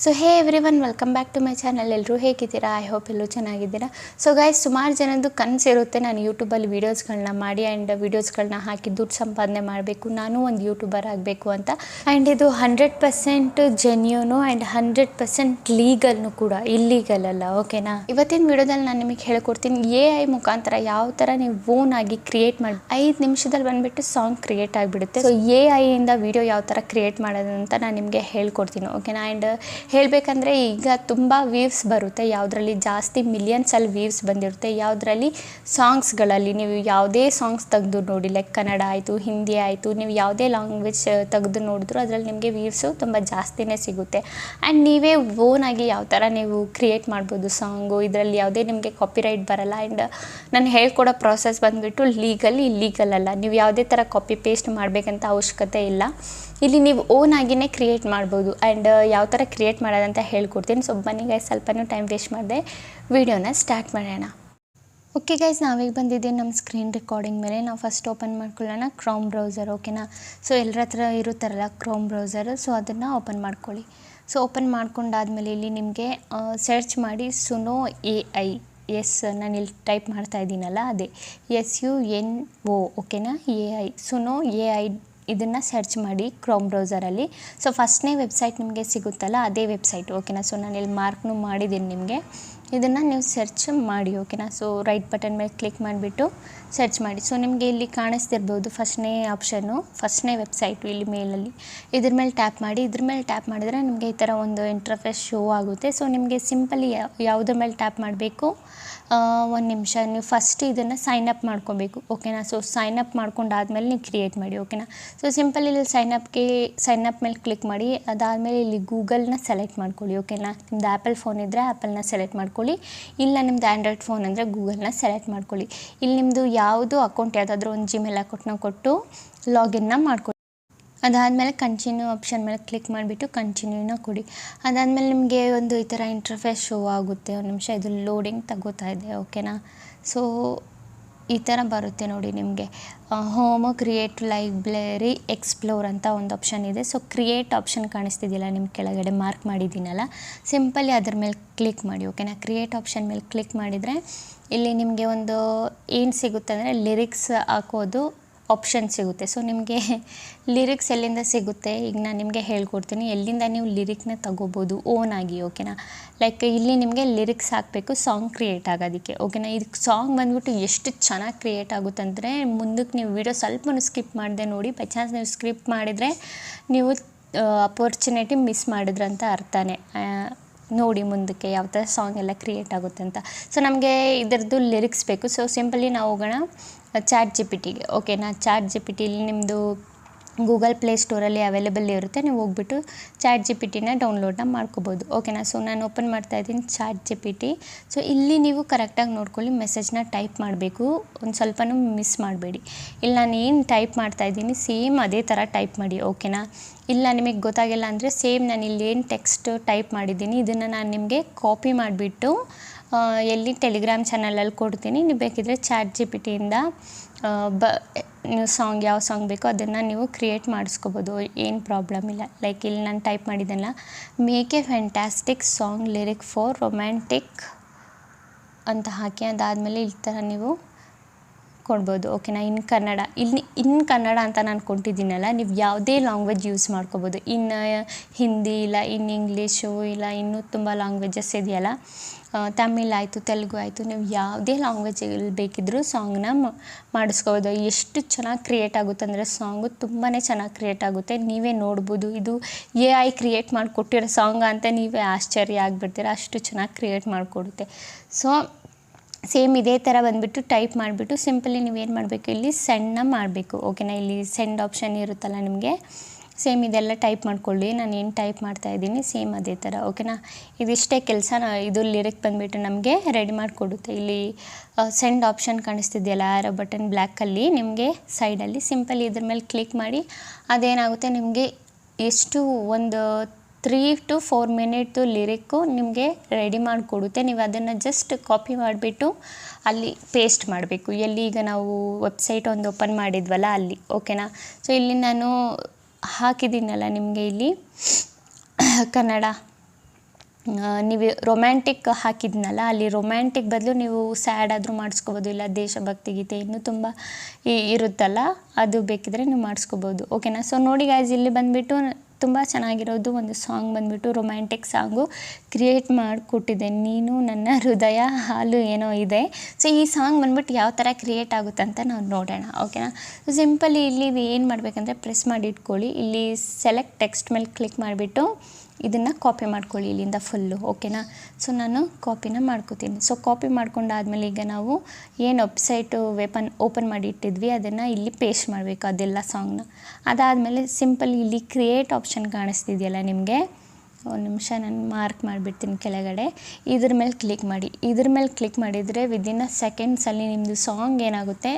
So hey everyone welcome back to my channel. ಎಲ್ಲರೂ ಹೇಗಿದ್ದೀರಾ? I hope ಎಲ್ಲರೂ ಚೆನ್ನಾಗಿದ್ದೀರಾ. ಸೊ ಗೈಸ್, ಸುಮಾರು ಜನದ್ದು ಕನಸಿರುತ್ತೆ ನಾನು ಯೂಟ್ಯೂಬಲ್ಲಿ ವೀಡಿಯೋಸ್ಗಳನ್ನ ಮಾಡಿ ಆ್ಯಂಡ್ ವೀಡಿಯೋಸ್ಗಳನ್ನ ಹಾಕಿ ದುಡ್ಡು ಸಂಪಾದನೆ ಮಾಡಬೇಕು, ನಾನು ಒಂದು ಯೂಟ್ಯೂಬರ್ ಆಗಬೇಕು ಅಂತ. ಆ್ಯಂಡ್ ಇದು 100% ಜೆನ್ಯೂನು ಆ್ಯಂಡ್ 100% ಲೀಗಲ್ನು ಕೂಡ, ಇಲ್ಲೀಗಲ್ ಅಲ್ಲ. ಓಕೆನಾ? ಇವತ್ತಿನ ವೀಡಿಯೋದಲ್ಲಿ ನಾನು ನಿಮಗೆ ಹೇಳ್ಕೊಡ್ತೀನಿ AI ಮುಖಾಂತರ ಯಾವ ಥರ ನೀವು ಓನ್ ಆಗಿ ಕ್ರಿಯೇಟ್ ಮಾಡಿ 5 ನಿಮಿಷದಲ್ಲಿ ಬಂದುಬಿಟ್ಟು ಸಾಂಗ್ ಕ್ರಿಯೇಟ್ ಆಗಿಬಿಡುತ್ತೆ. ಸೊ AI ಇಂದ ವೀಡಿಯೋ ಯಾವ ಥರ ಕ್ರಿಯೇಟ್ ಮಾಡೋದು ಅಂತ ನಾನು ನಿಮಗೆ ಹೇಳ್ಕೊಡ್ತೀನಿ. ಓಕೆನಾ? ಆ್ಯಂಡ್ ಹೇಳಬೇಕಂದ್ರೆ ಈಗ ತುಂಬ ವ್ಯೂವ್ಸ್ ಬರುತ್ತೆ, ಯಾವುದರಲ್ಲಿ ಜಾಸ್ತಿ ಮಿಲಿಯನ್ಸಲ್ಲಿ ವ್ಯೂವ್ಸ್ ಬಂದಿರುತ್ತೆ, ಯಾವುದರಲ್ಲಿ ಸಾಂಗ್ಸ್ಗಳಲ್ಲಿ ನೀವು ಯಾವುದೇ ಸಾಂಗ್ಸ್ ತೆಗೆದು ನೋಡಿ, ಲೈಕ್ ಕನ್ನಡ ಆಯಿತು, ಹಿಂದಿ ಆಯಿತು, ನೀವು ಯಾವುದೇ ಲ್ಯಾಂಗ್ವೇಜ್ ತೆಗೆದು ನೋಡಿದ್ರು ಅದರಲ್ಲಿ ನಿಮಗೆ ವ್ಯೂವ್ಸು ತುಂಬ ಜಾಸ್ತಿನೇ ಸಿಗುತ್ತೆ. ಆ್ಯಂಡ್ ನೀವೇ ಓನಾಗಿ ಯಾವ ಥರ ನೀವು ಕ್ರಿಯೇಟ್ ಮಾಡ್ಬೋದು ಸಾಂಗು, ಇದರಲ್ಲಿ ಯಾವುದೇ ನಿಮಗೆ ಕಾಪಿರೈಟ್ ಬರಲ್ಲ. ಆ್ಯಂಡ್ ನಾನು ಹೇಳ್ಕೊಡೋ ಪ್ರಾಸೆಸ್ ಬಂದುಬಿಟ್ಟು ಇಲ್ಲೀಗಲ್ ಅಲ್ಲ. ನೀವು ಯಾವುದೇ ಥರ ಕಾಪಿ ಪೇಸ್ಟ್ ಮಾಡಬೇಕಂತ ಅವಶ್ಯಕತೆ ಇಲ್ಲ. ಇಲ್ಲಿ ನೀವು ಓನ್ ಆಗಿನೇ ಕ್ರಿಯೇಟ್ ಮಾಡ್ಬೋದು. ಆ್ಯಂಡ್ ಯಾವ ಥರ ಕ್ರಿಯೇಟ್ ಮಾಡೋದಂತ ಹೇಳ್ಕೊಡ್ತೀನಿ. ಸೊ ಬನ್ನಿ ಗೈಸ್, ಸ್ವಲ್ಪನೂ ಟೈಮ್ ವೇಸ್ಟ್ ಮಾಡಿದೆ ವಿಡಿಯೋನ ಸ್ಟಾರ್ಟ್ ಮಾಡೋಣ. ಓಕೆ ಗೈಸ್, ನಾವೀಗ ಬಂದಿದ್ದೀವಿ ನಮ್ಮ ಸ್ಕ್ರೀನ್ ರೆಕಾರ್ಡಿಂಗ್ ಮೇಲೆ. ನಾವು ಫಸ್ಟ್ ಓಪನ್ ಮಾಡ್ಕೊಳ್ಳೋಣ ಕ್ರೋಮ್ ಬ್ರೌಸರ್. ಓಕೆನಾ? ಸೊ ಎಲ್ಲರ ಹತ್ರ ಇರುತ್ತಾರಲ್ಲ ಕ್ರೋಮ್ ಬ್ರೌಸರು, ಸೊ ಅದನ್ನು ಓಪನ್ ಮಾಡ್ಕೊಳ್ಳಿ. ಸೊ ಓಪನ್ ಮಾಡ್ಕೊಂಡಾದ್ಮೇಲೆ ಇಲ್ಲಿ ನಿಮಗೆ ಸರ್ಚ್ ಮಾಡಿ ಸುನೋ AI. ನಾನು ಇಲ್ಲಿ ಟೈಪ್ ಮಾಡ್ತಾ ಇದ್ದೀನಲ್ಲ ಅದೇ SUNO. ಓಕೆನಾ? AI ಸುನೋ AI ಇದನ್ನು ಸರ್ಚ್ ಮಾಡಿ ಕ್ರೋಮ್ ಬ್ರೌಸರಲ್ಲಿ. ಸೊ ಫಸ್ಟ್ನೇ ವೆಬ್ಸೈಟ್ ನಿಮಗೆ ಸಿಗುತ್ತಲ್ಲ ಅದೇ ವೆಬ್ಸೈಟ್. ಓಕೆನಾ? ಸೊ ನಾನು ಇಲ್ಲಿ ಮಾರ್ಕ್ನು ಮಾಡಿದ್ದೀನಿ ನಿಮಗೆ. ಇದನ್ನು ನೀವು ಸರ್ಚ್ ಮಾಡಿ. ಓಕೆನಾ? ಸೊ ರೈಟ್ ಬಟನ್ ಮೇಲೆ ಕ್ಲಿಕ್ ಮಾಡಿಬಿಟ್ಟು ಸರ್ಚ್ ಮಾಡಿ. ಸೊ ನಿಮಗೆ ಇಲ್ಲಿ ಕಾಣಿಸ್ತಿರ್ಬೋದು ಫಸ್ಟ್ನೇ ಆಪ್ಷನ್ನು, ಫಸ್ಟ್ನೇ ವೆಬ್ಸೈಟು ಇಲ್ಲಿ ಮೇಲಲ್ಲಿ. ಇದ್ರ ಮೇಲೆ ಟ್ಯಾಪ್ ಮಾಡಿ. ಇದ್ರ ಮೇಲೆ ಟ್ಯಾಪ್ ಮಾಡಿದ್ರೆ ನಿಮಗೆ ಈ ಥರ ಒಂದು ಇಂಟರ್ಫೇಸ್ ಶೋ ಆಗುತ್ತೆ. ಸೊ ನಿಮಗೆ ಸಿಂಪಲಿ ಯಾವುದ್ರ ಮೇಲೆ ಟ್ಯಾಪ್ ಮಾಡಬೇಕು, ಒಂದು ನಿಮಿಷ, ನೀವು ಫಸ್ಟ್ ಇದನ್ನು ಸೈನ್ ಅಪ್ ಮಾಡ್ಕೊಬೇಕು. ಓಕೆನಾ? ಸೊ ಸೈನ್ ಅಪ್ ಮಾಡ್ಕೊಂಡಾದ್ಮೇಲೆ ನೀವು ಕ್ರಿಯೇಟ್ ಮಾಡಿ. ಓಕೆನಾ? ಸೊ ಸಿಂಪಲ್ ಇಲ್ಲಿ ಸೈನ್ ಅಪ್ ಮೇಲೆ ಕ್ಲಿಕ್ ಮಾಡಿ. ಅದಾದಮೇಲೆ ಇಲ್ಲಿ ಗೂಗಲ್ನ ಸೆಲೆಕ್ಟ್ ಮಾಡ್ಕೊಳ್ಳಿ. ಓಕೆನಾ? ನಿಮ್ದು ಆ್ಯಪಲ್ ಫೋನ್ ಇದ್ದರೆ ಆ್ಯಪಲ್ನ ಸೆಲೆಕ್ಟ್ ಮಾಡ್ಕೊಳ್ಳಿ, ಇಲ್ಲ ನಿಮ್ದು ಆ್ಯಂಡ್ರಾಯ್ಡ್ ಫೋನ್ ಅಂದರೆ ಗೂಗಲ್ನ ಸೆಲೆಕ್ಟ್ ಮಾಡ್ಕೊಳ್ಳಿ. ಇಲ್ಲಿ ನಿಮ್ಮದು ಯಾವುದು ಅಕೌಂಟ್ ಯಾವುದಾದ್ರೂ ಒಂದು ಜಿಮೇಲ್ ಅಕೌಂಟ್ನ ಕೊಟ್ಟು ಲಾಗಿನ್ನ ಮಾಡ್ಕೊಳ್ಳಿ. ಅದಾದಮೇಲೆ ಕಂಟಿನ್ಯೂ ಆಪ್ಷನ್ ಮೇಲೆ ಕ್ಲಿಕ್ ಮಾಡಿಬಿಟ್ಟು ಕಂಟಿನ್ಯೂನ ಕೊಡಿ. ಅದಾದಮೇಲೆ ನಿಮಗೆ ಒಂದು ಈ ಥರ ಇಂಟರ್ಫೇಸ್ ಶೋ ಆಗುತ್ತೆ. ಒಂದು ನಿಮಿಷ, ಇದು ಲೋಡಿಂಗ್ ತಗೋತಾ ಇದೆ. ಓಕೆನಾ? ಸೊ ಈ ಥರ ಬರುತ್ತೆ ನೋಡಿ ನಿಮಗೆ. ಹೋಮು, ಕ್ರಿಯೇಟ್ ಲೈಬ್ರರಿ, ಎಕ್ಸ್ಪ್ಲೋರ್ ಅಂತ ಒಂದು ಆಪ್ಷನ್ ಇದೆ. ಸೊ ಕ್ರಿಯೇಟ್ ಆಪ್ಷನ್ ಕಾಣಿಸ್ತಿದೆಯಲ್ಲ ನಿಮ್ಮ ಕೆಳಗಡೆ ಮಾರ್ಕ್ ಮಾಡಿದ್ದೀನಲ್ಲ, ಸಿಂಪಲಿ ಅದ್ರ ಮೇಲೆ ಕ್ಲಿಕ್ ಮಾಡಿ. ಓಕೆನಾ? ಕ್ರಿಯೇಟ್ ಆಪ್ಷನ್ ಮೇಲೆ ಕ್ಲಿಕ್ ಮಾಡಿದರೆ ಇಲ್ಲಿ ನಿಮಗೆ ಒಂದು ಏನು ಸಿಗುತ್ತೆ ಅಂದರೆ ಲಿರಿಕ್ಸ್ ಹಾಕೋದು ಆಪ್ಷನ್ ಸಿಗುತ್ತೆ. ಸೊ ನಿಮಗೆ ಲಿರಿಕ್ಸ್ ಎಲ್ಲಿಂದ ಸಿಗುತ್ತೆ ಈಗ ನಾನು ನಿಮಗೆ ಹೇಳ್ಕೊಡ್ತೀನಿ, ಎಲ್ಲಿಂದ ನೀವು ಲಿರಿಕ್ನ ತಗೋಬೋದು ಓನಾಗಿ. ಓಕೆನಾ? ಲೈಕ್ ಇಲ್ಲಿ ನಿಮಗೆ ಲಿರಿಕ್ಸ್ ಹಾಕಬೇಕು ಸಾಂಗ್ ಕ್ರಿಯೇಟ್ ಆಗೋದಕ್ಕೆ. ಓಕೆನಾ? ಇದಕ್ಕೆ ಸಾಂಗ್ ಬಂದ್ಬಿಟ್ಟು ಎಷ್ಟು ಚೆನ್ನಾಗಿ ಕ್ರಿಯೇಟ್ ಆಗುತ್ತೆ ಅಂದರೆ, ಮುಂದಕ್ಕೆ ನೀವು ವಿಡಿಯೋ ಸ್ವಲ್ಪನೂ ಸ್ಕಿಪ್ ಮಾಡಿದೆ ನೋಡಿ. ಬೈ ಚಾನ್ಸ್ ನೀವು ಸ್ಕಿಪ್ ಮಾಡಿದರೆ ನೀವು ಅಪರ್ಚುನಿಟಿ ಮಿಸ್ ಮಾಡಿದ್ರಂತ ಅರ್ಥನೇ. ನೋಡಿ ಮುಂದಕ್ಕೆ ಯಾವ ಥರ ಸಾಂಗ್ ಎಲ್ಲ ಕ್ರಿಯೇಟ್ ಆಗುತ್ತೆ ಅಂತ. ಸೊ ನಮಗೆ ಇದರದ್ದು ಲಿರಿಕ್ಸ್ ಬೇಕು. ಸೊ ಸಿಂಪಲಿ ನಾವು ಹೋಗೋಣ ಚಾಟ್ GPT ಗೆ. ಓಕೆನಾ? ಚಾಟ್ GPTಲಿ ನಿಮ್ಮದು ಗೂಗಲ್ ಪ್ಲೇ ಸ್ಟೋರಲ್ಲಿ ಅವೈಲೇಬಲ್ ಇರುತ್ತೆ, ನೀವು ಹೋಗ್ಬಿಟ್ಟು ಚಾಟ್ GPTನ ಡೌನ್ಲೋಡ್ನ ಮಾಡ್ಕೋಬೋದು. ಓಕೆನಾ? ಸೊ ನಾನು ಓಪನ್ ಮಾಡ್ತಾಯಿದ್ದೀನಿ ಚಾಟ್ GPT. ಸೊ ಇಲ್ಲಿ ನೀವು ಕರೆಕ್ಟಾಗಿ ನೋಡ್ಕೊಳ್ಳಿ, ಮೆಸೇಜ್ನ ಟೈಪ್ ಮಾಡಬೇಕು, ಒಂದು ಸ್ವಲ್ಪನೂ ಮಿಸ್ ಮಾಡಬೇಡಿ. ಇಲ್ಲಿ ನಾನು ಏನು ಟೈಪ್ ಮಾಡ್ತಾಯಿದ್ದೀನಿ ಸೇಮ್ ಅದೇ ಥರ ಟೈಪ್ ಮಾಡಿ. ಓಕೆನಾ? ಇಲ್ಲ ನಿಮಗೆ ಗೊತ್ತಾಗಿಲ್ಲ ಅಂದರೆ ಸೇಮ್ ನಾನು ಇಲ್ಲಿ ಏನು ಟೆಕ್ಸ್ಟ್ ಟೈಪ್ ಮಾಡಿದ್ದೀನಿ ಇದನ್ನು ನಾನು ನಿಮಗೆ ಕಾಪಿ ಮಾಡಿಬಿಟ್ಟು ಎಲ್ಲಿ ಟೆಲಿಗ್ರಾಮ್ ಚಾನಲಲ್ಲಿ ಕೊಡ್ತೀನಿ. ನೀವು ಬೇಕಿದ್ರೆ ಚಾಟ್ GPTಯಿಂದ ನೀವು ಸಾಂಗ್ ಯಾವ ಸಾಂಗ್ ಬೇಕೋ ಅದನ್ನು ನೀವು ಕ್ರಿಯೇಟ್ ಮಾಡಿಸ್ಕೋಬೋದು, ಏನು ಪ್ರಾಬ್ಲಮ್ ಇಲ್ಲ. ಲೈಕ್ ಇಲ್ಲಿ ನಾನು ಟೈಪ್ ಮಾಡಿದ್ದೆನಲ್ಲ, make a fantastic song lyric for romantic ಅಂತ ಹಾಕಿ ಅದಾದಮೇಲೆ ಈ ಥರ ನೀವು ಕೊಡ್ಬೋದು. ಓಕೆನಾ? ಇನ್ ಕನ್ನಡ, ಇಲ್ಲಿ ಇನ್ ಕನ್ನಡ ಅಂತ ನಾನು ಕೊಟ್ಟಿದ್ದೀನಲ್ಲ, ನೀವು ಯಾವುದೇ ಲ್ಯಾಂಗ್ವೇಜ್ ಯೂಸ್ ಮಾಡ್ಕೋಬೋದು. ಇನ್ನು ಹಿಂದಿ ಇಲ್ಲ, ಇನ್ನು ಇಂಗ್ಲೀಷು ಇಲ್ಲ, ಇನ್ನೂ ತುಂಬ ಲ್ಯಾಂಗ್ವೇಜಸ್ ಇದೆಯಲ್ಲ, ತಮಿಳ್ ಆಯಿತು, ತೆಲುಗು ಆಯಿತು, ನೀವು ಯಾವುದೇ ಲ್ಯಾಂಗ್ವೇಜಲ್ಲಿ ಬೇಕಿದ್ದರೂ ಸಾಂಗ್ನ ಮಾಡಿಸ್ಕೋಬೋದು. ಎಷ್ಟು ಚೆನ್ನಾಗಿ ಕ್ರಿಯೇಟ್ ಆಗುತ್ತೆ ಅಂದರೆ ಸಾಂಗು ತುಂಬಾ ಚೆನ್ನಾಗಿ ಕ್ರಿಯೇಟ್ ಆಗುತ್ತೆ. ನೀವೇ ನೋಡ್ಬೋದು ಇದು AI ಕ್ರಿಯೇಟ್ ಮಾಡಿಕೊಟ್ಟಿರೋ ಸಾಂಗ್ ಅಂತ ನೀವೇ ಆಶ್ಚರ್ಯ ಆಗಿಬಿಡ್ತೀರ, ಅಷ್ಟು ಚೆನ್ನಾಗಿ ಕ್ರಿಯೇಟ್ ಮಾಡಿಕೊಡುತ್ತೆ. ಸೊ ಸೇಮ್ ಇದೇ ಥರ ಬಂದುಬಿಟ್ಟು ಟೈಪ್ ಮಾಡಿಬಿಟ್ಟು ಸಿಂಪಲಿ ನೀವೇನು ಮಾಡಬೇಕು, ಇಲ್ಲಿ ಸೆಂಡ್ನ ಮಾಡಬೇಕು. ಓಕೆನಾ? ಇಲ್ಲಿ ಸೆಂಡ್ ಆಪ್ಷನ್ ಇರುತ್ತಲ್ಲ ನಿಮಗೆ, ಸೇಮ್ ಇದೆಲ್ಲ ಟೈಪ್ ಮಾಡ್ಕೊಳ್ಳಿ. ನಾನು ಏನು ಟೈಪ್ ಮಾಡ್ತಾಯಿದ್ದೀನಿ ಸೇಮ್ ಅದೇ ಥರ. ಓಕೆನಾ? ಇದಿಷ್ಟೇ ಕೆಲಸ. ಇದು ಲಿರಿಕ್ ಬಂದುಬಿಟ್ಟು ನಮಗೆ ರೆಡಿ ಮಾಡಿಕೊಡುತ್ತೆ. ಇಲ್ಲಿ ಸೆಂಡ್ ಆಪ್ಷನ್ ಕಾಣಿಸ್ತಿದೆಯಲ್ಲ ಆರೋ ಬಟನ್ ಬ್ಲ್ಯಾಕಲ್ಲಿ ನಿಮಗೆ ಸೈಡಲ್ಲಿ, ಸಿಂಪಲಿ ಇದ್ರ ಮೇಲೆ ಕ್ಲಿಕ್ ಮಾಡಿ. ಅದೇನಾಗುತ್ತೆ ನಿಮಗೆ ಎಷ್ಟು ಒಂದು 3 to 4 ಮಿನಿಟ್ದು ಲಿರಿಕ್ಕು ನಿಮಗೆ ರೆಡಿ ಮಾಡಿಕೊಡುತ್ತೆ. ನೀವು ಅದನ್ನು ಜಸ್ಟ್ ಕಾಪಿ ಮಾಡಿಬಿಟ್ಟು ಅಲ್ಲಿ ಪೇಸ್ಟ್ ಮಾಡಬೇಕು. ಎಲ್ಲಿ ಈಗ ನಾವು ವೆಬ್ಸೈಟ್ ಒಂದು ಓಪನ್ ಮಾಡಿದ್ವಲ್ಲ ಅಲ್ಲಿ. ಓಕೆನಾ? ಸೊ ಇಲ್ಲಿ ನಾನು ಹಾಕಿದ್ದೀನಲ್ಲ ನಿಮಗೆ ಇಲ್ಲಿ ಕನ್ನಡ ನೀವು ರೊಮ್ಯಾಂಟಿಕ್ ಹಾಕಿದ್ನಲ್ಲ, ಅಲ್ಲಿ ರೊಮ್ಯಾಂಟಿಕ್ ಬದಲು ನೀವು ಸ್ಯಾಡ್ ಆದರೂ ಮಾಡಿಸ್ಕೋಬೋದು, ಇಲ್ಲ ದೇಶಭಕ್ತಿ ಗೀತೆ ಇನ್ನೂ ತುಂಬ ಇರುತ್ತಲ್ಲ, ಅದು ಬೇಕಿದ್ರೆ ನೀವು ಮಾಡಿಸ್ಕೋಬೋದು. ಓಕೆನಾ. ಸೊ ನೋಡಿ ಗಾಯ್ಸ್, ಇಲ್ಲಿ ಬಂದುಬಿಟ್ಟು ತುಂಬ ಚೆನ್ನಾಗಿರೋದು ಒಂದು ಸಾಂಗ್ ಬಂದುಬಿಟ್ಟು ರೊಮ್ಯಾಂಟಿಕ್ ಸಾಂಗು ಕ್ರಿಯೇಟ್ ಮಾಡಿಕೊಟ್ಟಿದ್ದೆ, ನೀನು ನನ್ನ ಹೃದಯ ಹಾಲು ಏನೋ ಇದೆ. ಸೊ ಈ ಸಾಂಗ್ ಬಂದ್ಬಿಟ್ಟು ಯಾವ ಥರ ಕ್ರಿಯೇಟ್ ಆಗುತ್ತೆ ಅಂತ ನಾವು ನೋಡೋಣ. ಓಕೆನಾ. ಸೊ ಸಿಂಪಲಿ ಇಲ್ಲಿ ಏನು ಮಾಡಬೇಕಂದ್ರೆ ಪ್ರೆಸ್ ಮಾಡಿ ಇಟ್ಕೊಳ್ಳಿ. ಇಲ್ಲಿ ಸೆಲೆಕ್ಟ್ ಟೆಕ್ಸ್ಟ್ ಮೇಲೆ ಕ್ಲಿಕ್ ಮಾಡಿಬಿಟ್ಟು ಇದನ್ನು ಕಾಪಿ ಮಾಡ್ಕೊಳ್ಳಿ ಇಲ್ಲಿಂದ ಫುಲ್ಲು. ಓಕೆನಾ. ಸೊ ನಾನು ಕಾಪಿನ ಮಾಡ್ಕೋತೀನಿ. ಸೊ ಕಾಪಿ ಮಾಡ್ಕೊಂಡಾದ್ಮೇಲೆ ಈಗ ನಾವು ಏನು ವೆಬ್ಸೈಟು ಓಪನ್ ಮಾಡಿ ಇಟ್ಟಿದ್ವಿ ಅದನ್ನು ಇಲ್ಲಿ ಪೇಸ್ಟ್ ಮಾಡಬೇಕು ಅದೆಲ್ಲ ಸಾಂಗ್ನ. ಅದಾದಮೇಲೆ ಸಿಂಪಲ್ ಇಲ್ಲಿ ಕ್ರಿಯೇಟ್ ಆಪ್ಷನ್ ಕಾಣಿಸ್ತಿದೆಯಲ್ಲ ನಿಮಗೆ, ಒಂದು ನಿಮಿಷ ನಾನು ಮಾರ್ಕ್ ಮಾಡಿಬಿಡ್ತೀನಿ ಕೆಳಗಡೆ. ಇದ್ರ ಮೇಲೆ ಕ್ಲಿಕ್ ಮಾಡಿ. ಇದ್ರ ಮೇಲೆ ಕ್ಲಿಕ್ ಮಾಡಿದರೆ ವಿದಿನ್ ಸೆಕೆಂಡ್ಸಲ್ಲಿ ನಿಮ್ಮದು ಸಾಂಗ್ ಏನಾಗುತ್ತೆ,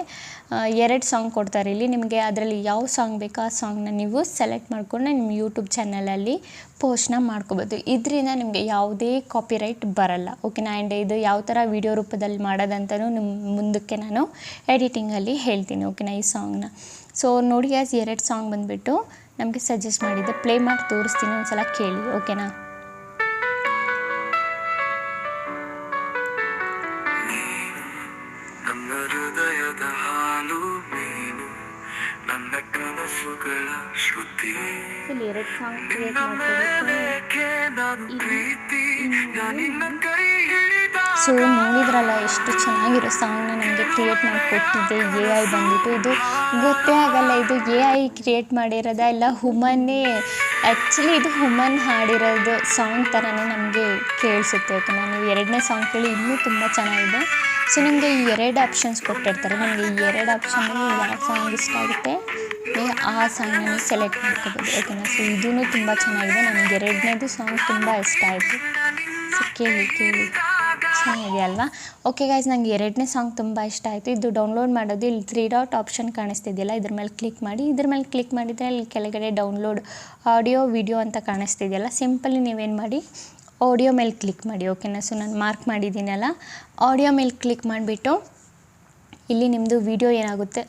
2 ಸಾಂಗ್ ಕೊಡ್ತಾರೆ ಇಲ್ಲಿ ನಿಮಗೆ. ಅದರಲ್ಲಿ ಯಾವ ಸಾಂಗ್ ಬೇಕೋ ಆ ಸಾಂಗ್ನ ನೀವು ಸೆಲೆಕ್ಟ್ ಮಾಡಿಕೊಂಡು ನಿಮ್ಮ ಯೂಟ್ಯೂಬ್ ಚಾನಲಲ್ಲಿ ಪೋಸ್ಟ್ನ ಮಾಡ್ಕೋಬೋದು. ಇದರಿಂದ ನಿಮಗೆ ಯಾವುದೇ ಕಾಪಿರೈಟ್ ಬರಲ್ಲ. ಓಕೆನಾ. ಆ್ಯಂಡ್ ಇದು ಯಾವ ಥರ ವೀಡಿಯೋ ರೂಪದಲ್ಲಿ ಮಾಡೋದಂತಲೂ ನಿಮ್ಮ ಮುಂದಕ್ಕೆ ನಾನು ಎಡಿಟಿಂಗಲ್ಲಿ ಹೇಳ್ತೀನಿ. ಓಕೆನಾ. ಈ ಸಾಂಗ್ನ ಸೊ ನೋಡಿ ಗ್ಯಾಸ್, 2 ಸಾಂಗ್ ಬಂದುಬಿಟ್ಟು ನಮಗೆ ಸಜೆಸ್ಟ್ ಮಾಡಿದ್ದೆ, ಪ್ಲೇ ಮಾಡಿ ತೋರಿಸ್ತೀನಿ, ಒಂದು ಸಲ ಕೇಳಿ. ಓಕೆನಾ. ನನ್ನ ಹೃದಯದ ಹಾಲು ನೀನು, ನನ್ನ ಕನಸುಗಳ ಶ್ರುತಿ, ಇಲ್ಲಿ 2 ಸಾಂಗ್ ಕ್ರಿಯೇಟ್ ಸೊ ನೋಡಿದ್ರಲ್ಲ ಎಷ್ಟು ಚೆನ್ನಾಗಿರೋ ಸಾಂಗ್ನ ನಮಗೆ ಕ್ರಿಯೇಟ್ ಮಾಡಿಕೊಟ್ಟಿದ್ದೆ AI ಬಂದುಬಿಟ್ಟು. ಇದು ಗೊತ್ತೇ ಆಗಲ್ಲ ಇದು AI ಕ್ರಿಯೇಟ್ ಮಾಡಿರೋದ ಇಲ್ಲ ಹುಮನ್ನೇ. ಆ್ಯಕ್ಚುಲಿ ಇದು ಹುಮನ್ ಹಾಡಿರೋದು ಸಾಂಗ್ ಥರನೇ ನಮಗೆ ಕೇಳಿಸುತ್ತೆ. ಓಕೆನಾ. ನೀವು 2ನೇ ಸಾಂಗ್ ಕೇಳಿ ಇನ್ನೂ ತುಂಬ ಚೆನ್ನಾಗಿದೆ. ಸೊ ನಿಮಗೆ ಈ 2 ಆಪ್ಷನ್ಸ್ ಕೊಟ್ಟಿರ್ತಾರೆ. ನಿಮಗೆ ಈ 2 ಆಪ್ಷನಲ್ಲಿ ಯಾವ ಸಾಂಗ್ ಇಷ್ಟ ಆಗುತ್ತೆ ನೀವು ಆ ಸಾಂಗ್ನ ಸೆಲೆಕ್ಟ್ ಮಾಡ್ಕೋಬೋದು. ಓಕೆನಾ. ಸೊ ಇದೂ ತುಂಬ ಚೆನ್ನಾಗಿದೆ. ನನಗೆ 2ನೇದು ಸಾಂಗ್ ತುಂಬ ಇಷ್ಟ ಆಯಿತು. ಸೊ ಕೇಳಿ ಚೆನ್ನಾಗಿದೆ ಅಲ್ವಾ. ಓಕೆ ಗೈಸ್, ನನಗೆ 2ನೇ ಸಾಂಗ್ ತುಂಬ ಇಷ್ಟ ಆಯಿತು. ಇದು ಡೌನ್ಲೋಡ್ ಮಾಡೋದು ಇಲ್ಲಿ 3 ಡಾಟ್ ಆಪ್ಷನ್ ಕಾಣಿಸ್ತಿದೆಯಲ್ಲ, ಇದ್ರ ಮೇಲೆ ಕ್ಲಿಕ್ ಮಾಡಿ. ಇದ್ರ ಮೇಲೆ ಕ್ಲಿಕ್ ಮಾಡಿದರೆ ಅಲ್ಲಿ ಕೆಳಗಡೆ ಡೌನ್ಲೋಡ್ ಆಡಿಯೋ ವಿಡಿಯೋ ಅಂತ ಕಾಣಿಸ್ತಿದೆಯಲ್ಲ, ಸಿಂಪಲಿ ನೀವೇನು ಮಾಡಿ ಆಡಿಯೋ ಮೇಲೆ ಕ್ಲಿಕ್ ಮಾಡಿ. ಓಕೆನಾ. ಸೊ ನಾನು ಮಾರ್ಕ್ ಮಾಡಿದ್ದೀನಲ್ಲ, ಆಡಿಯೋ ಮೇಲೆ ಕ್ಲಿಕ್ ಮಾಡಿಬಿಟ್ಟು ಇಲ್ಲಿ ನಿಮ್ಮದು ವಿಡಿಯೋ ಏನಾಗುತ್ತೆ,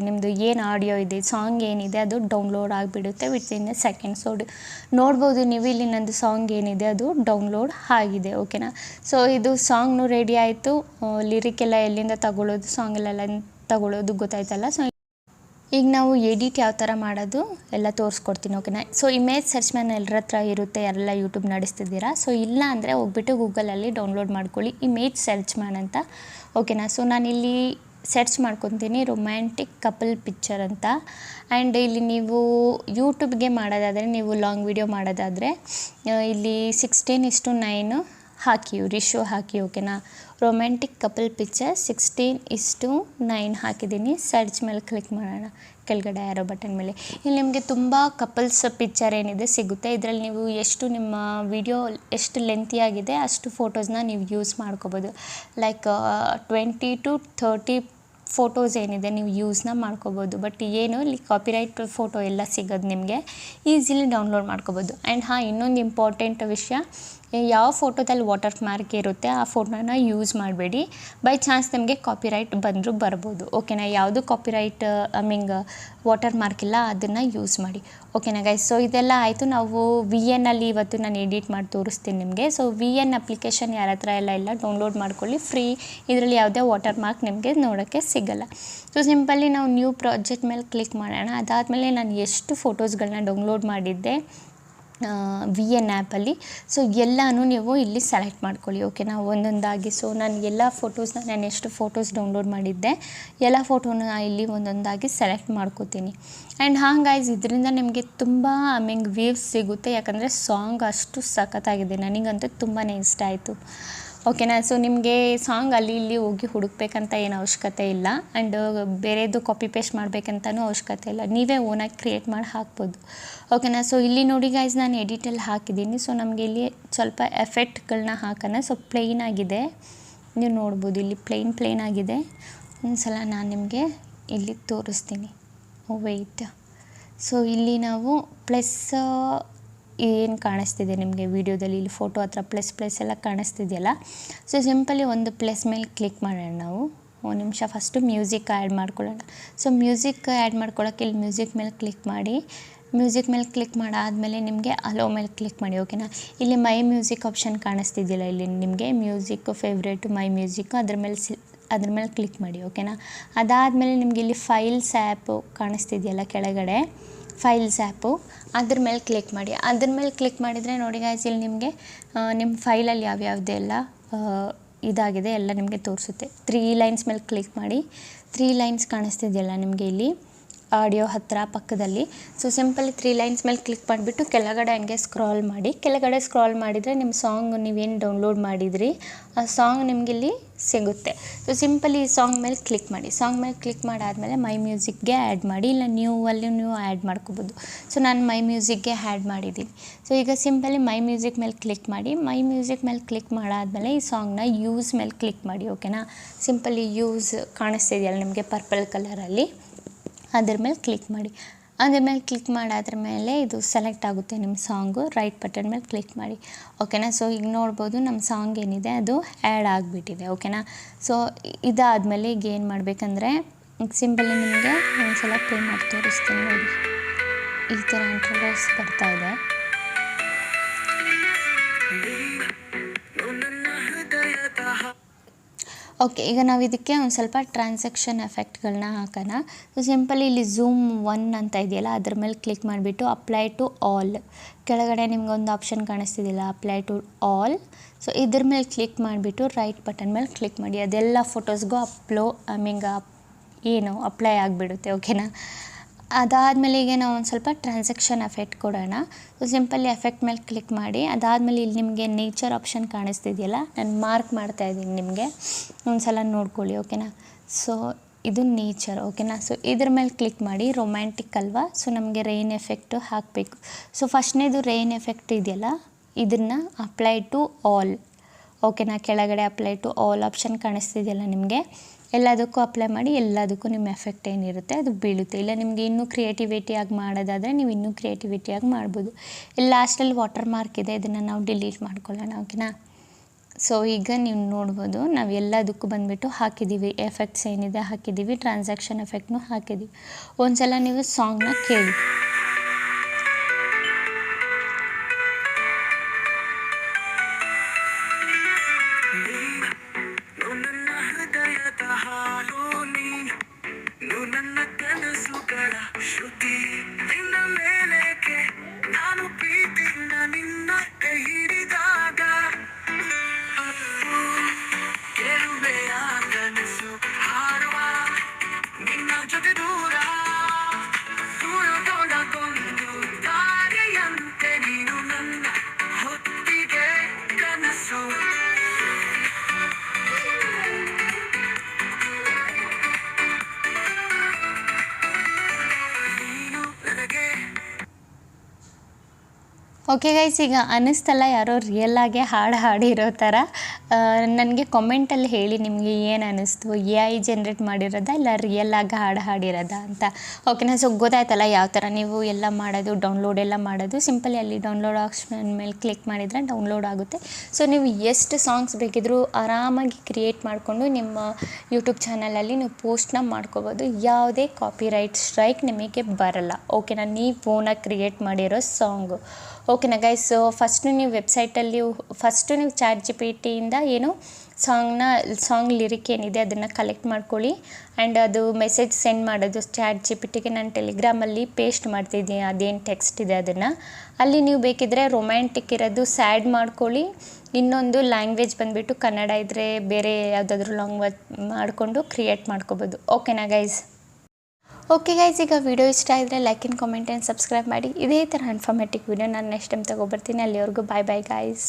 ನಿಮ್ಮದು ಏನು ಆಡಿಯೋ ಇದೆ, ಸಾಂಗ್ ಏನಿದೆ ಅದು ಡೌನ್ಲೋಡ್ ಆಗಿಬಿಡುತ್ತೆ ವಿತಿನ್ ಸೆಕೆಂಡ್ಸ್. ನೋಡ್ಬೋದು ನೀವು ಇಲ್ಲಿ ನಂದು ಸಾಂಗ್ ಏನಿದೆ ಅದು ಡೌನ್ಲೋಡ್ ಆಗಿದೆ. ಓಕೆನಾ. ಸೊ ಇದು ಸಾಂಗ್ನು ರೆಡಿ ಆಯಿತು. ಲಿರಿಕ್ ಎಲ್ಲ ಎಲ್ಲಿಂದ ತಗೊಳ್ಳೋದು, ಸಾಂಗಲ್ಲೆಲ್ಲ ತಗೊಳ್ಳೋದು ಗೊತ್ತಾಯ್ತಲ್ಲ. ಸೊ ಈಗ ನಾವು ಎಡಿಟ್ ಯಾವ ಥರ ಮಾಡೋದು ಎಲ್ಲ ತೋರಿಸ್ಕೊಡ್ತೀನಿ. ಓಕೆನಾ. ಸೊ ಇಮೇಜ್ ಸರ್ಚ್ ಮ್ಯಾನ್ ಎಲ್ಲರ ಹತ್ರ ಇರುತ್ತೆ, ಯಾರೆಲ್ಲ ಯೂಟ್ಯೂಬ್ ನಡೆಸ್ತಿದ್ದೀರಾ. ಸೊ ಇಲ್ಲ ಅಂದರೆ ಹೋಗ್ಬಿಟ್ಟು ಗೂಗಲಲ್ಲಿ ಡೌನ್ಲೋಡ್ ಮಾಡ್ಕೊಳ್ಳಿ ಇಮೇಜ್ ಸರ್ಚ್ ಮ್ಯಾನ್ ಅಂತ. ಓಕೆನಾ. ಸೊ ನಾನಿಲ್ಲಿ ಸರ್ಚ್ ಮಾಡ್ಕೊತೀನಿ ರೊಮ್ಯಾಂಟಿಕ್ ಕಪಲ್ ಪಿಕ್ಚರ್ ಅಂತ. ಆ್ಯಂಡ್ ಇಲ್ಲಿ ನೀವು ಯೂಟ್ಯೂಬ್ಗೆ ಮಾಡೋದಾದರೆ, ನೀವು ಲಾಂಗ್ ವಿಡಿಯೋ ಮಾಡೋದಾದರೆ ಇಲ್ಲಿ 16:9 ಹಾಕಿ, ರಿಶೋ ಹಾಕಿ. ಓಕೆನಾ. ರೊಮ್ಯಾಂಟಿಕ್ ಕಪಲ್ ಪಿಕ್ಚರ್ 16:9 ಹಾಕಿದ್ದೀನಿ. ಸರ್ಚ್ ಮೇಲೆ ಕ್ಲಿಕ್ ಮಾಡೋಣ, ಕೆಳಗಡೆ ಆರೋ ಬಟನ್ ಮೇಲೆ. ಇಲ್ಲಿ ನಿಮಗೆ ತುಂಬ ಕಪಲ್ಸ್ ಪಿಕ್ಚರ್ ಏನಿದೆ ಸಿಗುತ್ತೆ. ಇದರಲ್ಲಿ ನೀವು ಎಷ್ಟು ನಿಮ್ಮ ವಿಡಿಯೋ ಎಷ್ಟು ಲೆಂತಿಯಾಗಿದೆ ಅಷ್ಟು ಫೋಟೋಸ್ನ ನೀವು ಯೂಸ್ ಮಾಡ್ಕೋಬೋದು. ಲೈಕ್ 20 to 30 ಫೋಟೋಸ್ ಏನಿದೆ ನೀವು ಯೂಸ್ನ ಮಾಡ್ಕೋಬೋದು. ಬಟ್ ಏನು ಇಲ್ಲಿ ಕಾಪಿರೈಟ್ ಫೋಟೋ ಎಲ್ಲ ಸಿಗೋದು ನಿಮಗೆ ಈಸಿಲಿ ಡೌನ್ಲೋಡ್ ಮಾಡ್ಕೋಬೋದು. ಆ್ಯಂಡ್ ಇನ್ನೊಂದು ಇಂಪಾರ್ಟೆಂಟ್ ವಿಷಯ, ಯಾವ ಫೋಟೋದಲ್ಲಿ ವಾಟರ್ ಮಾರ್ಕ್ ಇರುತ್ತೆ ಆ ಫೋಟೋನ ಯೂಸ್ ಮಾಡಬೇಡಿ. ಬೈ ಚಾನ್ಸ್ ನಮಗೆ ಕಾಪಿರೈಟ್ ಬಂದರೂ ಬರ್ಬೋದು. ಓಕೆನಾ. ಯಾವುದು ಕಾಪಿರೈಟ್ ವಾಟರ್ ಮಾರ್ಕ್ ಇಲ್ಲ ಅದನ್ನು ಯೂಸ್ ಮಾಡಿ. ಓಕೆನಾ ಗೈಸ್. ಸೊ ಇದೆಲ್ಲ ಆಯಿತು. ನಾವು VN ಅಲ್ಲಿ ಇವತ್ತು ನಾನು ಎಡಿಟ್ ಮಾಡಿ ತೋರಿಸ್ತೀನಿ ನಿಮಗೆ. ಸೊ VN ಅಪ್ಲಿಕೇಶನ್ ಯಾರ ಹತ್ರ ಎಲ್ಲ ಡೌನ್ಲೋಡ್ ಮಾಡ್ಕೊಳ್ಳಿ, ಫ್ರೀ. ಇದರಲ್ಲಿ ಯಾವುದೇ ವಾಟರ್ ಮಾರ್ಕ್ ನಿಮಗೆ ನೋಡೋಕ್ಕೆ ಸಿಗಲ್ಲ. ಸೊ ಸಿಂಪಲ್ಲಿ ನಾವು ನ್ಯೂ ಪ್ರಾಜೆಕ್ಟ್ ಮೇಲೆ ಕ್ಲಿಕ್ ಮಾಡೋಣ. ಅದಾದಮೇಲೆ ನಾನು ಎಷ್ಟು ಫೋಟೋಸ್ಗಳನ್ನ ಡೌನ್ಲೋಡ್ ಮಾಡಿದ್ದೆ VN ಆ್ಯಪಲ್ಲಿ, ಸೊ ಎಲ್ಲನೂ ನೀವು ಇಲ್ಲಿ ಸೆಲೆಕ್ಟ್ ಮಾಡ್ಕೊಳ್ಳಿ. ಓಕೆನಾ. ಒಂದೊಂದಾಗಿ. ಸೊ ನಾನು ಎಲ್ಲ ಫೋಟೋಸ್ನ ನಾನು ಎಷ್ಟು ಫೋಟೋಸ್ ಡೌನ್ಲೋಡ್ ಮಾಡಿದ್ದೆ ಎಲ್ಲ ಫೋಟೋನ ಇಲ್ಲಿ ಒಂದೊಂದಾಗಿ ಸೆಲೆಕ್ಟ್ ಮಾಡ್ಕೋತೀನಿ. ಆ್ಯಂಡ್ ಗೈಸ್, ಇದರಿಂದ ನಿಮಗೆ ತುಂಬ ವ್ಯೂಸ್ ಸಿಗುತ್ತೆ. ಯಾಕಂದರೆ ಸಾಂಗ್ ಅಷ್ಟು ಸಖತ್ತಾಗಿದೆ, ನನಗಂತೂ ತುಂಬಾ ಇಷ್ಟ ಆಯಿತು. ಓಕೆನಾ. ಸೊ ನಿಮಗೆ ಸಾಂಗ್ ಅಲ್ಲಿ ಇಲ್ಲಿ ಹೋಗಿ ಹುಡುಕ್ಬೇಕಂತ ಏನು ಅವಶ್ಯಕತೆ ಇಲ್ಲ. ಆ್ಯಂಡ್ ಬೇರೆದು ಕಾಪಿ ಪೇಸ್ಟ್ ಮಾಡಬೇಕಂತನೂ ಅವಶ್ಯಕತೆ ಇಲ್ಲ, ನೀವೇ ಓನಾಗಿ ಕ್ರಿಯೇಟ್ ಮಾಡಿ ಹಾಕ್ಬೋದು. ಓಕೆನಾ. ಸೊ ಇಲ್ಲಿ ನೋಡಿ ಗೈಸ್, ನಾನು ಎಡಿಟಲ್ಲಿ ಹಾಕಿದ್ದೀನಿ. ಸೊ ನಮಗೆ ಇಲ್ಲಿ ಸ್ವಲ್ಪ ಎಫೆಕ್ಟ್ಗಳನ್ನ ಹಾಕೋಣ. ಸೊ ಪ್ಲೇನ್ ಆಗಿದೆ, ನೀವು ನೋಡ್ಬೋದು ಇಲ್ಲಿ ಪ್ಲೇನ್ ಆಗಿದೆ. ಒಂದು ಸಲ ನಾನು ನಿಮಗೆ ಇಲ್ಲಿ ತೋರಿಸ್ತೀನಿ. ವೆಯ್ಟ್. ಸೊ ಇಲ್ಲಿ ನಾವು ಪ್ಲಸ್ ಏನು ಕಾಣಿಸ್ತಿದೆ ನಿಮಗೆ ವಿಡಿಯೋದಲ್ಲಿ, ಇಲ್ಲಿ ಫೋಟೋ ಹತ್ರ ಪ್ಲಸ್ ಎಲ್ಲ ಕಾಣಿಸ್ತಿದೆಯಲ್ಲ. ಸೊ ಸಿಂಪಲಿ ಒಂದು ಪ್ಲಸ್ ಮೇಲೆ ಕ್ಲಿಕ್ ಮಾಡೋಣ ನಾವು. ಒಂದು ನಿಮಿಷ ಫಸ್ಟು ಮ್ಯೂಸಿಕ್ ಆ್ಯಡ್ ಮಾಡ್ಕೊಳ್ಳೋಣ. ಸೊ ಮ್ಯೂಸಿಕ್ ಆ್ಯಡ್ ಮಾಡ್ಕೊಳ್ಳೋಕ್ಕೆ ಇಲ್ಲಿ ಮ್ಯೂಸಿಕ್ ಮೇಲೆ ಕ್ಲಿಕ್ ಮಾಡಿ. ಮ್ಯೂಸಿಕ್ ಮೇಲೆ ಕ್ಲಿಕ್ ಮಾಡಾದಮೇಲೆ ನಿಮಗೆ ಅಲೋ ಮೇಲೆ ಕ್ಲಿಕ್ ಮಾಡಿ ಓಕೆನಾ. ಇಲ್ಲಿ ಮೈ ಮ್ಯೂಸಿಕ್ ಆಪ್ಷನ್ ಕಾಣಿಸ್ತಿದ್ದಿಲ್ಲ, ಇಲ್ಲಿ ನಿಮಗೆ ಮ್ಯೂಸಿಕ್ಕು ಫೇವ್ರೇಟು ಮೈ ಮ್ಯೂಸಿಕ್ಕು ಅದ್ರ ಮೇಲೆ ಕ್ಲಿಕ್ ಮಾಡಿ ಓಕೆನಾ. ಅದಾದಮೇಲೆ ನಿಮಗೆ ಇಲ್ಲಿ ಫೈಲ್ಸ್ ಆ್ಯಪು ಕಾಣಿಸ್ತಿದೆಯಲ್ಲ ಕೆಳಗಡೆ, ಫೈಲ್ಸ್ ಆ್ಯಪು ಅದ್ರ ಮೇಲೆ ಕ್ಲಿಕ್ ಮಾಡಿ. ಅದ್ರ ಮೇಲೆ ಕ್ಲಿಕ್ ಮಾಡಿದರೆ ನೋಡಿ ಗಾಯ್ಸ್, ಇಲ್ಲಿ ನಿಮಗೆ ನಿಮ್ಮ ಫೈಲಲ್ಲಿ ಯಾವ್ಯಾವುದೆಲ್ಲ ಇದಾಗಿದೆ ಎಲ್ಲ ನಿಮಗೆ ತೋರಿಸುತ್ತೆ. 3 ಲೈನ್ಸ್ ಮೇಲೆ ಕ್ಲಿಕ್ ಮಾಡಿ. 3 ಲೈನ್ಸ್ ಕಾಣಿಸ್ತಿದೆಯಲ್ಲ ನಿಮಗೆ ಇಲ್ಲಿ ಆಡಿಯೋ ಹತ್ತಿರ ಪಕ್ಕದಲ್ಲಿ. ಸೊ ಸಿಂಪಲಿ 3 ಲೈನ್ಸ್ ಮೇಲೆ ಕ್ಲಿಕ್ ಮಾಡಿಬಿಟ್ಟು ಕೆಳಗಡೆ ಹಂಗೆ ಸ್ಕ್ರಾಲ್ ಮಾಡಿ. ಕೆಳಗಡೆ ಸ್ಕ್ರಾಲ್ ಮಾಡಿದರೆ ನಿಮ್ಮ ಸಾಂಗ್ ನೀವೇನು ಡೌನ್ಲೋಡ್ ಮಾಡಿದ್ರಿ ಆ ಸಾಂಗ್ ನಿಮಗಿಲ್ಲಿ ಸಿಗುತ್ತೆ. ಸೊ ಸಿಂಪಲಿ ಈ ಸಾಂಗ್ ಮೇಲೆ ಕ್ಲಿಕ್ ಮಾಡಿ. ಸಾಂಗ್ ಮೇಲೆ ಕ್ಲಿಕ್ ಮಾಡಾದಮೇಲೆ ಮೈ ಮ್ಯೂಸಿಕ್ಗೆ ಆ್ಯಡ್ ಮಾಡಿ, ಇಲ್ಲ ನೀವು ಆ್ಯಡ್ ಮಾಡ್ಕೋಬೋದು. ಸೊ ನಾನು ಮೈ ಮ್ಯೂಸಿಕ್ಗೆ ಆ್ಯಡ್ ಮಾಡಿದ್ದೀನಿ. ಸೊ ಈಗ ಸಿಂಪಲಿ ಮೈ ಮ್ಯೂಸಿಕ್ ಮೇಲೆ ಕ್ಲಿಕ್ ಮಾಡಿ. ಮೈ ಮ್ಯೂಸಿಕ್ ಮೇಲೆ ಕ್ಲಿಕ್ ಮಾಡಾದಮೇಲೆ ಈ ಸಾಂಗ್ನ ಯೂಸ್ ಮೇಲೆ ಕ್ಲಿಕ್ ಮಾಡಿ ಓಕೆನಾ. ಸಿಂಪಲಿ ಯೂಸ್ ಕಾಣಿಸ್ತಿದೆಯಲ್ಲ ನಿಮಗೆ ಪರ್ಪಲ್ ಕಲರಲ್ಲಿ, ಅದ್ರ ಮೇಲೆ ಕ್ಲಿಕ್ ಮಾಡಿ. ಅದ್ರ ಮೇಲೆ ಕ್ಲಿಕ್ ಮಾಡಾದ್ರ ಮೇಲೆ ಇದು ಸೆಲೆಕ್ಟ್ ಆಗುತ್ತೆ ನಿಮ್ಮ ಸಾಂಗು. ರೈಟ್ ಬಟನ್ ಮೇಲೆ ಕ್ಲಿಕ್ ಮಾಡಿ ಓಕೆನಾ. ಸೊ ಈಗ ನೋಡ್ಬೋದು ನಮ್ಮ ಸಾಂಗ್ ಏನಿದೆ ಅದು ಆ್ಯಡ್ ಆಗಿಬಿಟ್ಟಿದೆ ಓಕೆನಾ. ಸೊ ಇದಾದಮೇಲೆ ಈಗ ಏನು ಮಾಡಬೇಕಂದ್ರೆ ಸಿಂಪಲಿ ನಿಮಗೆ ಒಂದ್ಸಲ ಪ್ಲೇ ಮಾಡಿ ತೋರಿಸ್ತೀನಿ ನೋಡಿ. ಈ ಥರ ಇಂಟ್ರೊಡಕ್ಸ್ ಬರ್ತಾಯಿದೆ. ಓಕೆ, ಈಗ ನಾವು ಇದಕ್ಕೆ ಒಂದು ಸ್ವಲ್ಪ ಟ್ರಾನ್ಸಾಕ್ಷನ್ ಎಫೆಕ್ಟ್ಗಳನ್ನ ಹಾಕೋಣ. ಸೊ ಸಿಂಪಲಿ ಇಲ್ಲಿ ಝೂಮ್ 1 ಅಂತ ಇದೆಯಲ್ಲ ಅದ್ರ ಮೇಲೆ ಕ್ಲಿಕ್ ಮಾಡಿಬಿಟ್ಟು ಅಪ್ಲೈ ಟು ಆಲ್, ಕೆಳಗಡೆ ನಿಮ್ಗೊಂದು ಆಪ್ಷನ್ ಕಾಣಿಸ್ತಿದ್ದಿಲ್ಲ ಅಪ್ಲೈ ಟು ಆಲ್. ಸೊ ಇದ್ರ ಮೇಲೆ ಕ್ಲಿಕ್ ಮಾಡಿಬಿಟ್ಟು ರೈಟ್ ಬಟನ್ ಮೇಲೆ ಕ್ಲಿಕ್ ಮಾಡಿ. ಅದೆಲ್ಲ ಫೋಟೋಸ್ಗೂ ಅಪ್ಲೈ ಆಗಿಬಿಡುತ್ತೆ ಓಕೆನಾ. ಅದಾದಮೇಲೆ ಈಗ ನಾವು ಒಂದು ಸ್ವಲ್ಪ ಟ್ರಾನ್ಸಾಕ್ಷನ್ ಎಫೆಕ್ಟ್ ಕೊಡೋಣ. ಸೊ ಸಿಂಪಲಿ ಎಫೆಕ್ಟ್ ಮೇಲೆ ಕ್ಲಿಕ್ ಮಾಡಿ. ಅದಾದಮೇಲೆ ಇಲ್ಲಿ ನಿಮಗೆ ನೇಚರ್ ಆಪ್ಷನ್ ಕಾಣಿಸ್ತಿದೆಯಲ್ಲ, ನಾನು ಮಾರ್ಕ್ ಮಾಡ್ತಾಯಿದ್ದೀನಿ ನಿಮಗೆ, ಒಂದು ಸಲ ನೋಡ್ಕೊಳ್ಳಿ ಓಕೆನಾ. ಸೊ ಇದು ನೇಚರ್ ಓಕೆನಾ. ಸೊ ಇದ್ರ ಮೇಲೆ ಕ್ಲಿಕ್ ಮಾಡಿ. ರೊಮ್ಯಾಂಟಿಕ್ ಅಲ್ವಾ, ಸೊ ನಮಗೆ ರೈನ್ ಎಫೆಕ್ಟು ಹಾಕಬೇಕು. ಸೊ ಫಸ್ಟ್ನೇದು ರೈನ್ ಎಫೆಕ್ಟ್ ಇದೆಯಲ್ಲ ಇದನ್ನು ಅಪ್ಲೈ ಟು ಆಲ್ ಓಕೆನಾ. ಕೆಳಗಡೆ ಅಪ್ಲೈ ಟು ಆಲ್ ಆಪ್ಷನ್ ಕಾಣಿಸ್ತಿದೆಯಲ್ಲ ನಿಮಗೆ, ಎಲ್ಲದಕ್ಕೂ ಅಪ್ಲೈ ಮಾಡಿ. ಎಲ್ಲದಕ್ಕೂ ನಿಮ್ಮ ಎಫೆಕ್ಟ್ ಏನಿರುತ್ತೆ ಅದು ಬೀಳುತ್ತೆ. ಇಲ್ಲ ನಿಮಗೆ ಇನ್ನೂ ಕ್ರಿಯೇಟಿವಿಟಿಯಾಗಿ ಮಾಡೋದಾದರೆ ನೀವು ಇನ್ನೂ ಕ್ರಿಯೇಟಿವಿಟಿಯಾಗಿ ಮಾಡ್ಬೋದು. ಇಲ್ಲಿ ಲಾಸ್ಟಲ್ಲಿ ವಾಟರ್ ಮಾರ್ಕ್ ಇದೆ, ಇದನ್ನು ನಾವು ಡಿಲೀಟ್ ಮಾಡ್ಕೊಳ್ಳೋಣ ಓಕೆನಾ. ಸೊ ಈಗ ನೀವು ನೋಡ್ಬೋದು ನಾವು ಎಲ್ಲದಕ್ಕೂ ಬಂದುಬಿಟ್ಟು ಹಾಕಿದ್ದೀವಿ, ಎಫೆಕ್ಟ್ಸ್ ಏನಿದೆ ಹಾಕಿದ್ದೀವಿ, ಟ್ರಾನ್ಸಾಕ್ಷನ್ ಎಫೆಕ್ಟ್ನೂ ಹಾಕಿದ್ದೀವಿ. ಒಂದು ಸಲ ನೀವು ಸಾಂಗ್ನ ಕೇಳಿ. ನನ್ನ ಕನಸುಗಳ ಶ್ರುತಿ ನಿನ್ನ ಮೇಲೆಗೆ ನಾನು ಪ್ರೀತಿಯಿಂದ ನಿನ್ನ ಕೈ ಹಿಡಿದಾಗ ಗೆಲುವೆಯ ಕನಸು ಹಾರುವ ನಿನ್ನ ಜೊತೆ ದೂರ ದೂರದೊಳಗೊಂದು ತಾರೆಯಂತೆ ನೀನು ನನ್ನ ಹೊತ್ತಿಗೆ ಕನಸು. ಓಕೆ ಗೈಸ್, ಈಗ ಅನ್ನಿಸ್ತಲ್ಲ ಯಾರೋ ರಿಯಲ್ಲಾಗೆ ಹಾಡಿರೋ ಥರ. ನನಗೆ ಕಮೆಂಟಲ್ಲಿ ಹೇಳಿ ನಿಮಗೆ ಏನು ಅನ್ನಿಸ್ತು, AI ಜನ್ರೇಟ್ ಮಾಡಿರೋದಾ ಇಲ್ಲ ರಿಯಲ್ಲಾಗಿ ಹಾಡಿರೋದಾ ಅಂತ ಓಕೆನಾ. ಸೊ ಗೊತ್ತಾಯ್ತಲ್ಲ ಯಾವ ಥರ ನೀವು ಎಲ್ಲ ಮಾಡೋದು, ಡೌನ್ಲೋಡ್ ಎಲ್ಲ ಮಾಡೋದು. ಸಿಂಪಲಿ ಅಲ್ಲಿ ಡೌನ್ಲೋಡ್ ಆಪ್ಷನ್ ಮೇಲೆ ಕ್ಲಿಕ್ ಮಾಡಿದರೆ ಡೌನ್ಲೋಡ್ ಆಗುತ್ತೆ. ಸೊ ನೀವು ಎಷ್ಟು ಸಾಂಗ್ಸ್ ಬೇಕಿದ್ರೂ ಆರಾಮಾಗಿ ಕ್ರಿಯೇಟ್ ಮಾಡಿಕೊಂಡು ನಿಮ್ಮ ಯೂಟ್ಯೂಬ್ ಚಾನಲಲ್ಲಿ ನೀವು ಪೋಸ್ಟ್ನ ಮಾಡ್ಕೋಬೋದು. ಯಾವುದೇ ಕಾಪಿರೈಟ್ ಸ್ಟ್ರೈಕ್ ನಿಮಗೆ ಬರಲ್ಲ ಓಕೆನಾ. ನೀವು ಫೋನಾಗಿ ಕ್ರಿಯೇಟ್ ಮಾಡಿರೋ ಸಾಂಗು ಓಕೆನಾ ಗೈಸ್. ಸೊ ಫಸ್ಟು ನೀವು ವೆಬ್ಸೈಟಲ್ಲಿ ನೀವು ChatGPTಯಿಂದ ಏನು ಸಾಂಗ್ ಲಿರಿಕ್ ಏನಿದೆ ಅದನ್ನು ಕಲೆಕ್ಟ್ ಮಾಡ್ಕೊಳ್ಳಿ. ಆ್ಯಂಡ್ ಅದು ಮೆಸೇಜ್ ಸೆಂಡ್ ಮಾಡೋದು ChatGPTಗೆ ನಾನು ಟೆಲಿಗ್ರಾಮಲ್ಲಿ ಪೇಸ್ಟ್ ಮಾಡ್ತಿದ್ದೀನಿ, ಅದೇನು ಟೆಕ್ಸ್ಟ್ ಇದೆ ಅದನ್ನು. ಅಲ್ಲಿ ನೀವು ಬೇಕಿದ್ದರೆ ರೊಮ್ಯಾಂಟಿಕ್ ಇರೋದು ಸ್ಯಾಡ್ ಮಾಡ್ಕೊಳ್ಳಿ. ಇನ್ನೊಂದು ಲ್ಯಾಂಗ್ವೇಜ್ ಬಂದುಬಿಟ್ಟು ಕನ್ನಡ ಇದ್ದರೆ ಬೇರೆ ಯಾವುದಾದ್ರೂ ಲ್ಯಾಂಗ್ವೇಜ್ ಮಾಡಿಕೊಂಡು ಕ್ರಿಯೇಟ್ ಮಾಡ್ಕೋಬೋದು ಓಕೆನಾ ಗೈಸ್. ಓಕೆ ಗೈಸ್, ಈಗ ವಿಡಿಯೋ ಇಷ್ಟ ಆಗಿದ್ರೆ like and comment and subscribe ಮಾಡಿ. ಇದೇ ಥರ ಇನ್ಫಾರ್ಮೇಟಿವ್ ವಿಡಿಯೋ ನಾನು ನೆಕ್ಸ್ಟ್ ಟೈಮ್ ತೊಗೊಬರ್ತೀನಿ. ಅಲ್ಲಿವರೆಗೂ ಬಾಯ್ ಗೈಸ್.